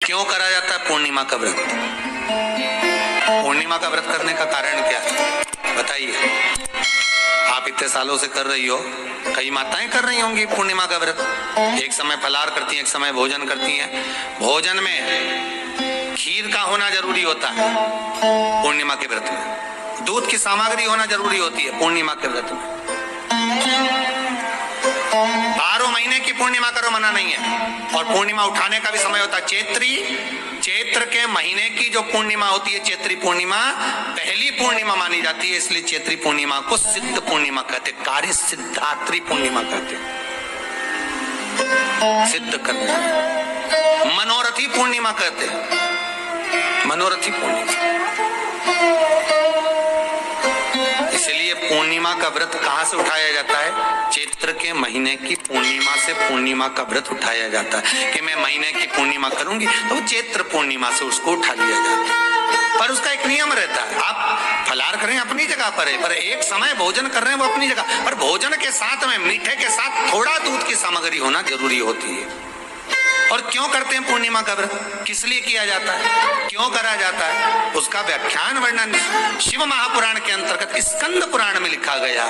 क्यों करा जाता है पूर्णिमा का व्रत? पूर्णिमा का व्रत करने का कारण क्या है बताइए? आप इतने सालों से कर रही हो, कई माताएं कर रही होंगी पूर्णिमा का व्रत। एक समय फलाहार करती हैं, एक समय भोजन करती हैं। भोजन में खीर का होना जरूरी होता है पूर्णिमा के व्रत में। दूध की सामग्री होना जरूरी होती है पूर्णिमा के व्रत में। 12 महीने की पूर्णिमा करो, मना नहीं है। और पूर्णिमा उठाने का भी समय होता है। चैत्र के महीने की जो पूर्णिमा होती है, चैत्री पूर्णिमा पहली पूर्णिमा मानी जाती है, इसलिए चैत्री पूर्णिमा को सिद्ध पूर्णिमा कहते, कार्य सिद्धात्री पूर्णिमा कहते, सिद्ध करने। मनोरथी पूर्णिमा कहते, मनोरथी पूर्णिमा। इसलिए पूर्णिमा का व्रत कहां से उठाया जाता है? चैत्र के महीने की पूर्णिमा से पूर्णिमा का व्रत उठाया जाता है कि मैं महीने की पूर्णिमा करूंगी, तो वो चैत्र पूर्णिमा से उसको उठा लिया जाता है। पर उसका एक नियम रहता है, आप फलाहार करें अपनी जगह पर एक समय भोजन कर रहे हैं वो अपनी जगह पर, भोजन के साथ में मीठे के साथ थोड़ा दूध की सामग्री होना जरूरी होती है। और क्यों करते हैं पूर्णिमा का व्रत? किस लिए किया जाता है, क्यों करा जाता है? उसका व्याख्यान वर्णन शिव महापुराण के अंतर्गत स्कंद पुराण में लिखा गया।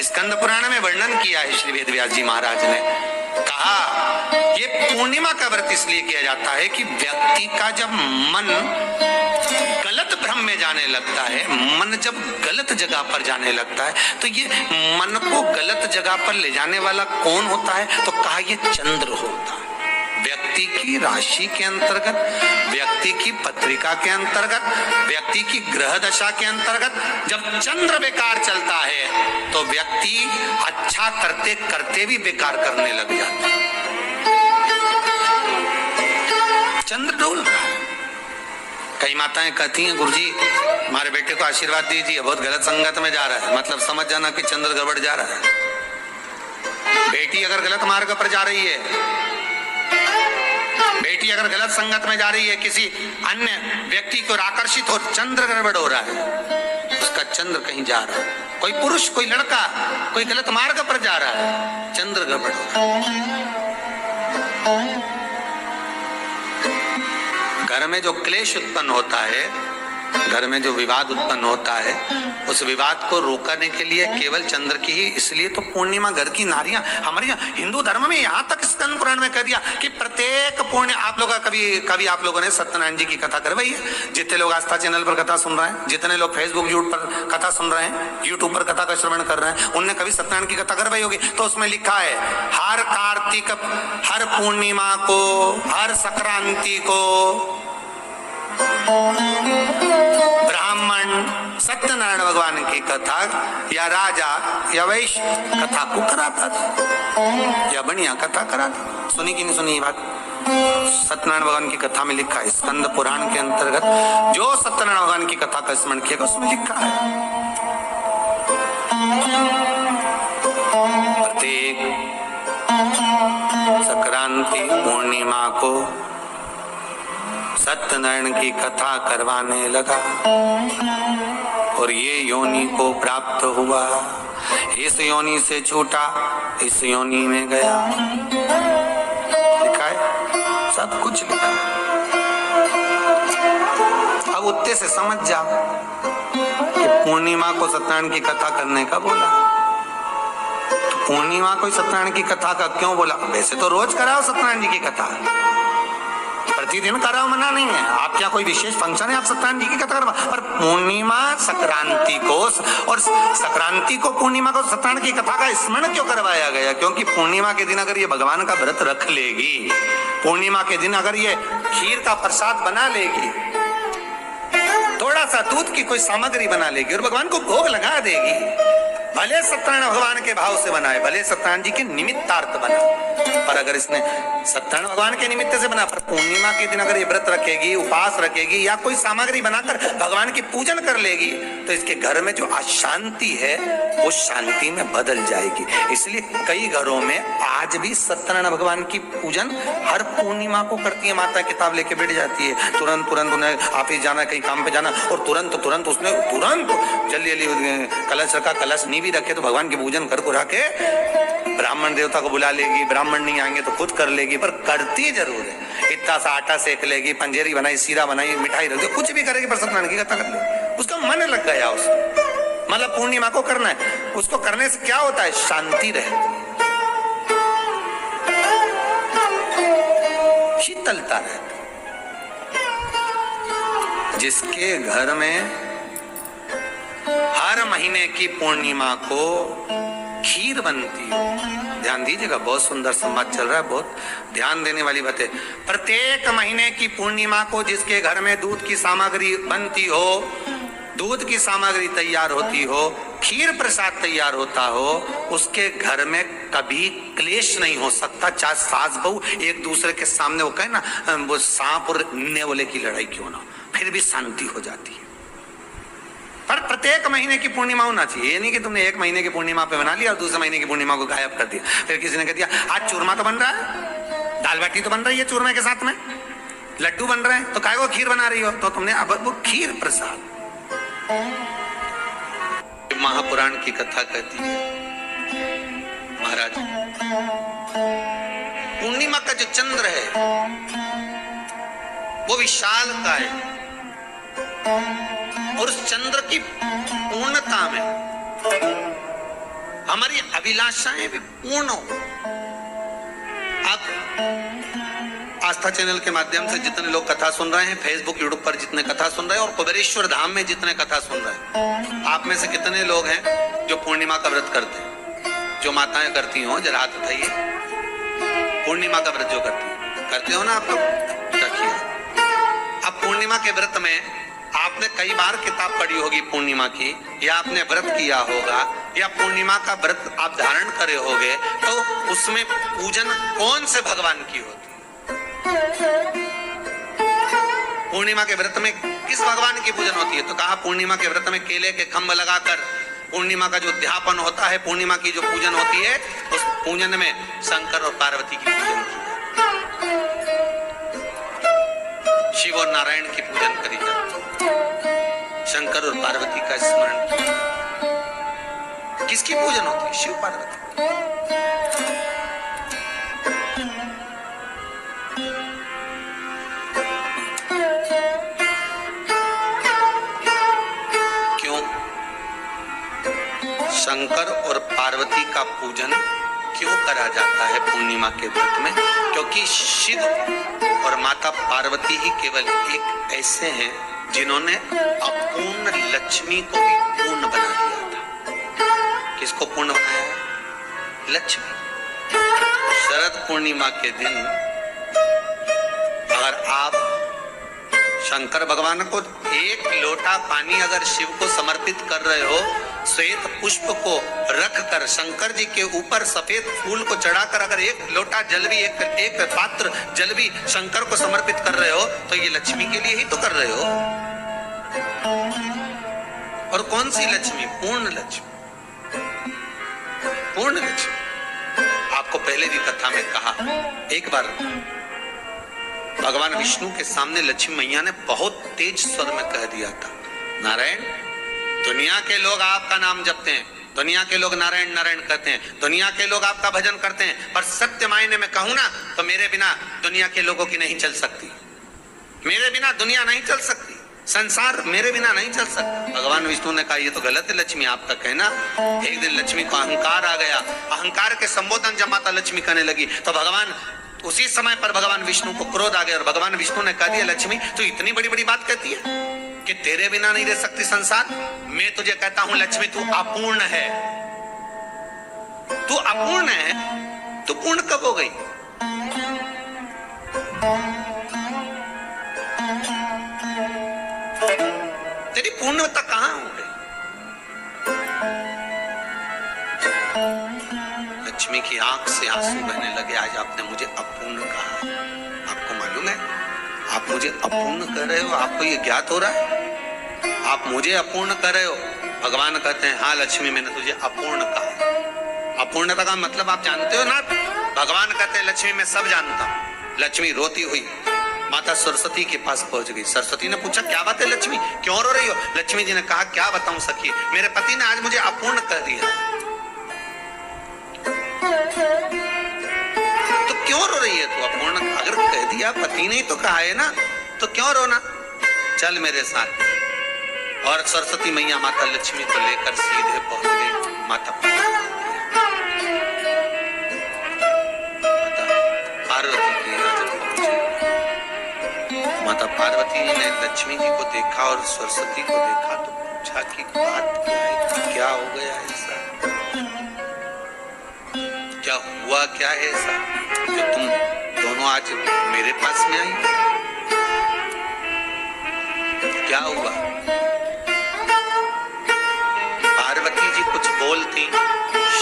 स्कंद पुराण में वर्णन किया है श्री वेदव्यास जी महाराज ने। कहा ये पूर्णिमा का व्रत इसलिए किया जाता है कि व्यक्ति का जब मन गलत भ्रम में जाने लगता है, मन जब गलत जगह पर जाने लगता है, तो ये मन को गलत जगह पर ले जाने वाला कौन होता है? तो कहा ये चंद्र होता है। व्यक्ति की राशि के अंतर्गत, व्यक्ति की पत्रिका के अंतर्गत, व्यक्ति की ग्रह दशा के अंतर्गत जब चंद्र बेकार चलता है तो व्यक्ति अच्छा करते करते भी बेकार करने लग जाता है। चंद्र डोल रहा है। कई माताएं कहती हैं गुरुजी हमारे बेटे को आशीर्वाद दीजिए, बहुत गलत संगत में जा रहा है। मतलब समझ जाना कि चंद्र गड़बड़ जा रहा है। बेटी अगर गलत मार्ग पर जा रही है, बेटी अगर गलत संगत में जा रही है, किसी अन्य व्यक्ति को आकर्षित हो, चंद्र गड़बड़ हो रहा है, उसका चंद्र कहीं जा रहा है। कोई पुरुष, कोई लड़का, कोई गलत मार्ग पर जा रहा है, चंद्र गड़बड़ हो रहा है। घर में जो क्लेश उत्पन्न होता है, घर में जो विवाद उत्पन्न होता है, उस विवाद को रोकने के लिए केवल चंद्र की ही, इसलिए तो पूर्णिमा घर की नारियां हमारे यहाँ हिंदू धर्म में यहाँ तक स्कंद पुराण में कह दिया कि प्रत्येक पूर्ण आप लोग कभी आप लोगों ने सत्यनारायण जी की कथा करवाई है? जितने लोग आस्था चैनल पर कथा सुन रहे हैं, जितने लोग फेसबुक यूट्यूब पर कथा सुन रहे हैं, यूट्यूब पर कथा का श्रवण कर रहे हैं, उनने कभी सत्यनारायण की कथा करवाई होगी। तो उसमें लिखा है हर कार्तिक, हर पूर्णिमा को, हर संक्रांति को ब्राह्मण सत्यनारायण भगवान की कथा या राजा या वैश्य कथा को कराता था या बढ़िया कथा कराता। सुनी कि नहीं सुनी ये बात? सत्यनारायण भगवान की कथा में लिखा है, स्कंद पुराण के अंतर्गत जो सत्यनारायण भगवान की कथा का स्मरण किया उसमें लिखा है प्रत्येक संक्रांति पूर्णिमा को सत्यनारायण की कथा करवाने लगा और ये योनि को प्राप्त हुआ। इस योनि से छूटा, इस योनि में गया। लिखा है, सब कुछ लिखा है। अब उत्ते से समझ जाओ कि पूर्णिमा को सत्यनारायण की कथा करने का बोला। तो पूर्णिमा को सत्यनारायण की कथा का क्यों बोला? वैसे तो रोज कराओ सत्यनारायण जी की कथा, प्रतिदिन कराओ, मना नहीं है। आप क्या कोई विशेष फंक्शन है आप सत्यनारायण जी की कथा करवा, पर पूर्णिमा संक्रांति को और संक्रांति को पूर्णिमा को सत्यनारायण की कथा का स्मरण क्यों करवाया गया? क्योंकि पूर्णिमा के दिन अगर ये भगवान का व्रत रख लेगी, पूर्णिमा के दिन अगर ये खीर का प्रसाद बना लेगी, थोड़ा सा दूध की कोई सामग्री बना लेगी और भगवान को भोग लगा देगी, भले सत्यनारायण भगवान के भाव से बनाए, भले सत्यनारायण जी के निमित्तार्थ बना, पर अगर इसने सत्यनारायण भगवान के निमित्त से बना, पर पूर्णिमा के दिन अगर ये व्रत रखेगी, उपवास रखेगी या कोई सामग्री बनाकर भगवान की पूजन कर लेगी, तो इसके घर में जो अशांति है वो शांति में बदल जाएगी। इसलिए कई घरों में आज भी सत्यनारायण भगवान की पूजन हर पूर्णिमा को करती है। माता किताब लेके बैठ जाती है, तुरंत उन्हें ऑफिस जाना, कहीं काम पे जाना, और तुरंत उसने जल्दी कलश रखा, कलश नहीं भी रखे तो भगवान की पूजन कर के ब्राह्मण देवता को बुला लेगी, ब्राह्मण नहीं आएंगे तो खुद कर लेगी, पर करती जरूर है। इतना सा आटा सेक लेगी, पंजेरी बनाई, सीरा बनाई, मिठाई रख दो, कुछ भी करेगी पर सत्यनारायण की कथा कर लेगी। उसका मन लग गया उसको, मतलब पूर्णिमा को करना है। उसको करने से क्या होता है? शांति रहती है, शीतलता रहती। जिसके घर में हर महीने की पूर्णिमा को खीर बनती हो, ध्यान दीजिएगा, बहुत सुंदर संवाद चल रहा है, बहुत ध्यान देने वाली बात है। प्रत्येक महीने की पूर्णिमा को जिसके घर में दूध की सामग्री बनती हो, दूध की सामग्री तैयार होती हो, खीर प्रसाद तैयार होता हो, उसके घर में कभी क्लेश नहीं हो सकता। चाहे सास बहू एक दूसरे के सामने वो कहे ना, वो सांप और नेवले की लड़ाई क्यों ना, फिर भी शांति हो जाती है। पर प्रत्येक महीने की पूर्णिमा होना चाहिए। ये नहीं कि तुमने एक महीने की पूर्णिमा पे बना लिया और दूसरे महीने की पूर्णिमा को गायब कर दिया। फिर किसी ने कह दिया आज चूरमा तो बन रहा है, दाल बाटी तो बन रही है चूरमे के साथ में, लड्डू बन रहे हैं, तो काहे को खीर बना रही हो? तो तुमने अब वो खीर प्रसाद। महापुराण की कथा कहती है महाराज, पूर्णिमा का जो चंद्र है वो विशाल का है, और उस चंद्र की पूर्णता में हमारी अभिलाषाएं भी पूर्ण हो। आप आस्था चैनल के माध्यम से जितने लोग कथा सुन रहे हैं, फेसबुक यूट्यूब पर जितने कथा सुन रहे हैं, और कुबेरेश्वर धाम में जितने कथा सुन रहे हैं, आप में से कितने लोग हैं जो पूर्णिमा का व्रत करते हैं? जो माताएं करती हो जरा हाथ उठाइए। पूर्णिमा का व्रत जो करते हो ना आप लोग, रखिए। अब पूर्णिमा के व्रत में आपने कई बार किताब पढ़ी होगी पूर्णिमा की, या आपने व्रत किया होगा, या पूर्णिमा का व्रत आप धारण करे होगे, तो उसमें पूजन कौन से भगवान की होती है? पूर्णिमा के व्रत में किस भगवान की पूजन होती है? तो कहा पूर्णिमा के व्रत में केले के खंभ लगाकर पूर्णिमा का जो अध्यापन होता है, पूर्णिमा की जो पूजन होती है, उस पूजन में शंकर और पार्वती की पूजन की जाती है, शिव और नारायण की पूजन करी जाती है, शंकर और पार्वती का स्मरण किया। किसकी पूजन होती है? शिव पार्वती। शंकर और पार्वती का पूजन क्यों करा जाता है पूर्णिमा के व्रत में? क्योंकि शिव और माता पार्वती ही केवल एक ऐसे हैं जिन्होंने अपूर्ण लक्ष्मी को भी पूर्ण बना दिया था। किसको पूर्ण बनाया? लक्ष्मी। शरद पूर्णिमा के दिन अगर आप शंकर भगवान को एक लोटा पानी अगर शिव को समर्पित कर रहे हो, श्वेत पुष्प को रख कर शंकर जी के ऊपर सफेद फूल को चढ़ाकर अगर एक लोटा जल भी, एक पात्र जल भी शंकर को समर्पित कर रहे हो, तो ये लक्ष्मी के लिए ही तो कर रहे हो। और कौन सी लक्ष्मी? पूर्ण लक्ष्मी। पूर्ण लक्ष्मी। आपको पहले भी कथा में कहा, एक बार भगवान विष्णु के सामने लक्ष्मी मैया ने बहुत तेज स्वर में कह दिया था, नारायण, दुनिया के लोग आपका नाम जपते हैं, दुनिया के लोग नारायण नारायण कहते हैं, दुनिया के लोग आपका भजन करते हैं, पर सत्य मायने में कहूं ना तो मेरे बिना दुनिया के लोगों की नहीं चल सकती, मेरे बिना दुनिया नहीं चल सकती, संसार मेरे बिना नहीं चल सकता। भगवान विष्णु ने कहा ये तो गलत है लक्ष्मी आपका कहना। एक दिन लक्ष्मी को अहंकार आ गया, अहंकार के संबोधन जब माता लक्ष्मी करने लगी तो भगवान उसी समय पर भगवान विष्णु को क्रोध आ गया, और भगवान विष्णु ने कह दिया लक्ष्मी तू इतनी बड़ी बड़ी बात कहती है कि तेरे बिना नहीं रह सकती संसार। मैं तुझे कहता हूं लक्ष्मी तू अपूर्ण है, तू अपूर्ण है, तू पूर्ण कब हो गई? तेरी पूर्णता कहां हो गई? लक्ष्मी की आंख से आंसू बहने लगे। आज आपने मुझे अपूर्ण कहा, आपको मालूम है आप मुझे अपूर्ण कर रहे हो? आपको ये ज्ञात हो रहा है आप मुझे अपूर्ण कर रहे हो? भगवान कहते हैं हाँ लक्ष्मी मैंने तुझे अपूर्ण कहा। अपूर्णता का मतलब आप जानते हो ना? भगवान कहते हैं लक्ष्मी मैं सब जानता हूँ। लक्ष्मी रोती हुई माता सरस्वती के पास पहुंच गई। सरस्वती ने पूछा क्या बात है लक्ष्मी, क्यों रो रही हो? लक्ष्मी जी ने कहा क्या बताऊं सखी, मेरे पति ने आज मुझे अपूर्ण कर दिया। रही है तू? अपूर्ण अगर कह दिया, पति ने ही तो कहा है ना, तो क्यों रोना? चल मेरे साथ। और सरस्वती मैया माता लक्ष्मी को लेकर सीधे पहुंच गई माता पार्वती के यहाँ जब पहुंचे, माता पार्वती ने लक्ष्मी जी को देखा और सरस्वती को देखा तो पूछा कि बात क्या है, क्या हो गया ऐसा, क्या हुआ, क्या है ऐसा जो तुम दोनों आज मेरे पास में आई? क्या हुआ? पार्वती जी कुछ बोलती,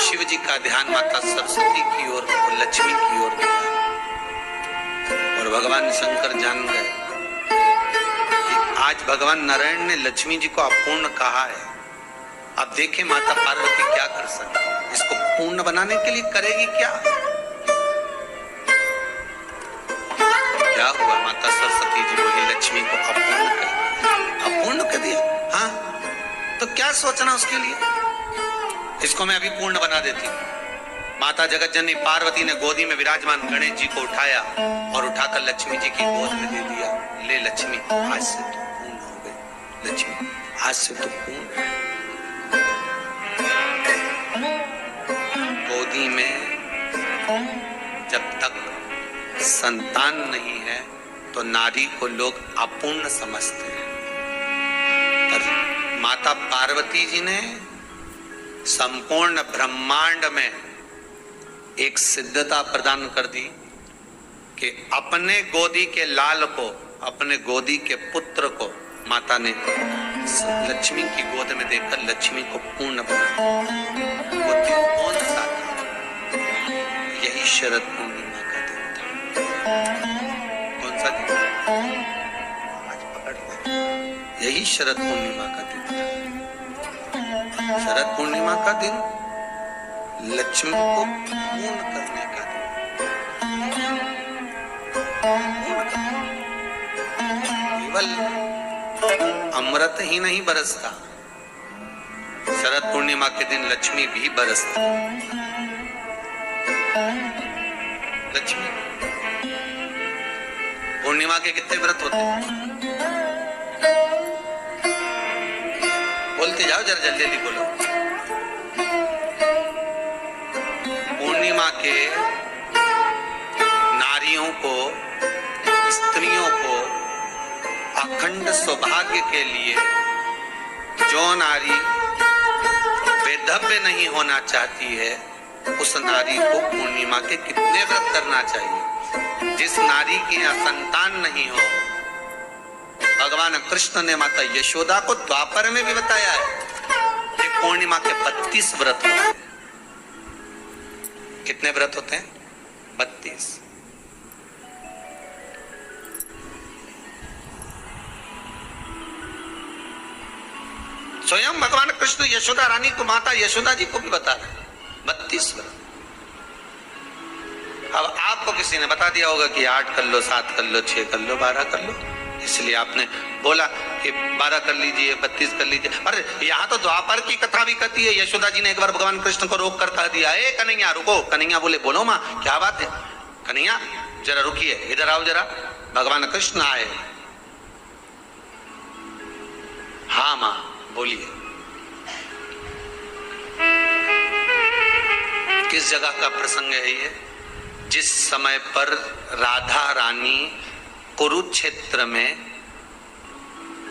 शिव जी का ध्यान माता सरस्वती की ओर और लक्ष्मी की ओर गया और भगवान शंकर जान गए कि आज भगवान नारायण ने लक्ष्मी जी को अपूर्ण कहा है। अब देखें माता पार्वती क्या कर सकती है, इसको पूर्ण बनाने के लिए करेगी क्या? क्या हुआ? माता सरस्वती जी वही लक्ष्मी को अपूर्ण कर दिया, अपूर्ण कर दिया। हाँ, तो क्या सोचना उसके लिए, इसको मैं अभी पूर्ण बना देती हूँ। माता जगत जननी पार्वती ने गोदी में विराजमान गणेश जी को उठाया और उठाकर लक्ष्मी जी की गोद में दे दिया। ले लक्ष्मी, आज से तू पूर्ण हो गई। लक्ष्मी, आज से तू पूर्ण। गोदी में जब तक संतान नहीं है तो नारी को लोग अपूर्ण समझते हैं, पर माता पार्वती जी ने संपूर्ण ब्रह्मांड में एक सिद्धता प्रदान कर दी कि अपने गोदी के लाल को, अपने गोदी के पुत्र को माता ने लक्ष्मी की गोद में देकर लक्ष्मी को पूर्ण बनाया। वो दिन कौन सा था? यही शरद पूर्णिमा का दिन था। कौन सा दिन? आज पकड़ लिया। यही शरद पूर्णिमा का दिन था। शरद पूर्णिमा का दिन लक्ष्मी को पूर्ण करने का दिन। केवल अमृत ही नहीं बरसता, शरद पूर्णिमा के दिन लक्ष्मी भी बरसती। लक्ष्मी पूर्णिमा के कितने व्रत होते हैं? बोलते जाओ, जरा जल्दी जल्दी बोलो। पूर्णिमा के नारियों को, स्त्रियों को अखंड सौभाग्य के लिए, जो नारी वैधव्य नहीं होना चाहती है उस नारी को पूर्णिमा के कितने व्रत करना चाहिए? जिस नारी के यहाँ संतान नहीं हो, भगवान कृष्ण ने माता यशोदा को द्वापर में भी बताया है कि पूर्णिमा के 32 व्रत होते हैं। कितने व्रत होते हैं? 32। स्वयं भगवान कृष्ण यशोदा रानी को, माता यशोदा जी को भी बता रहे 32 व्रत। अब आपको किसी ने बता दिया होगा कि 8 कर लो, 7 कर लो, 6 कर लो, 12 कर लो, इसलिए आपने बोला कि 12 कर लीजिए, 32 कर लीजिए। अरे यहाँ तो द्वापर की कथा भी कहती है। यशोदा जी ने एक बार भगवान कृष्ण को रोक कर कह दिया, ए कन्हैया रुको। कन्हैया बोले, बोलो माँ क्या बात है? कन्हैया जरा रुकिए, इधर आओ जरा। भगवान कृष्ण आए। हाँ माँ बोलिए। किस जगह का प्रसंग है ये? जिस समय पर राधा रानी कुरुक्षेत्र में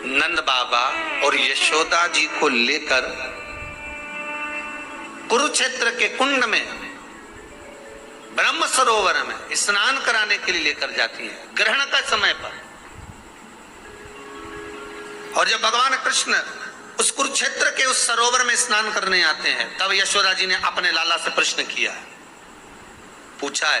नंद बाबा और यशोदा जी को लेकर कुरुक्षेत्र के कुंड में, ब्रह्म सरोवर में स्नान कराने के लिए लेकर जाती है, ग्रहण का समय पर। और जब भगवान कृष्ण उस कुरुक्षेत्र के उस सरोवर में स्नान करने आते हैं, तब यशोदा जी ने अपने लाला से प्रश्न किया, पूछा है